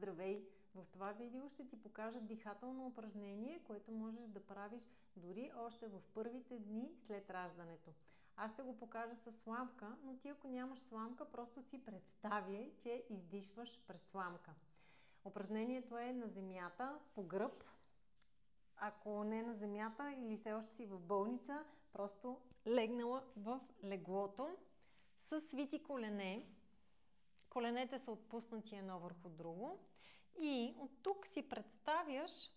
Здравей! В това видео ще ти покажа дихателно упражнение, което можеш да правиш дори още в първите дни след раждането. Аз ще го покажа с сламка, но ти ако нямаш сламка, просто си представяй, че издишваш през сламка. Упражнението е на земята, по гръб. Ако не на земята или все още си в болница, просто легнала в леглото с свити колене. Коленете са отпуснати едно върху друго и от тук си представяш,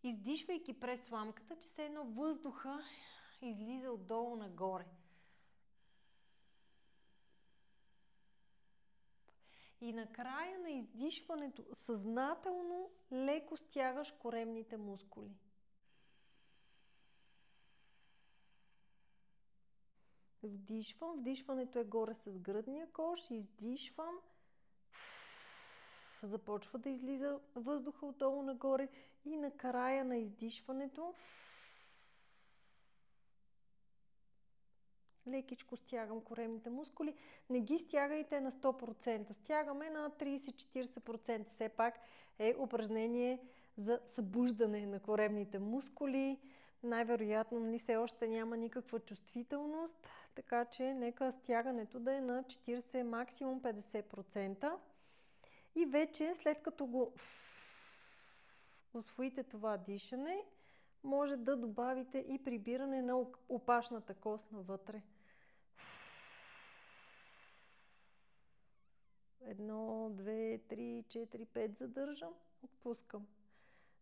издишвайки през сламката, че все едно въздуха излиза отдолу нагоре. И накрая на издишването съзнателно леко стягаш коремните мускули. Вдишвам, вдишването е горе с гръдния кош, издишвам, започва да излиза въздуха отдолу нагоре и накрая на издишването лекичко стягам коремните мускули. Не ги стягайте на 100%, стягаме на 30-40%. Все пак е упражнение за събуждане на коремните мускули. Най-вероятно все още няма никаква чувствителност, така че нека стягането да е на 40, максимум 50%. И вече след като го усвоите това дишане, може да добавите и прибиране на опашната кост навътре. 1, 2, 3, 4, 5 задържам, отпускам.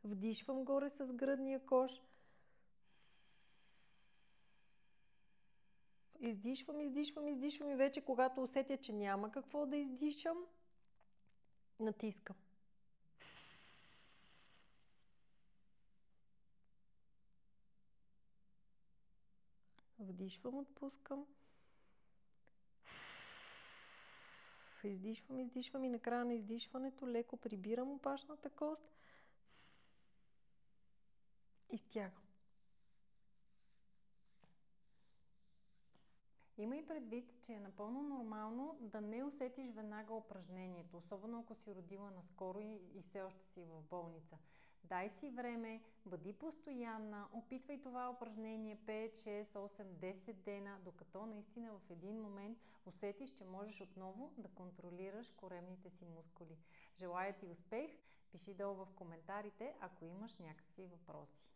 Вдишвам горе с гръдния кош. Издишвам, издишвам, издишвам и вече когато усетя, че няма какво да издишам, натискам. Вдишвам, отпускам. Издишвам, издишвам и накрая на издишването леко прибирам опашната кост и стягам. Имай предвид, че е напълно нормално да не усетиш веднага упражнението, особено ако си родила наскоро и все още си в болница. Дай си време, бъди постоянна, опитвай това упражнение 5, 6, 8, 10 дена, докато наистина в един момент усетиш, че можеш отново да контролираш коремните си мускули. Желая ти успех! Пиши долу в коментарите, ако имаш някакви въпроси.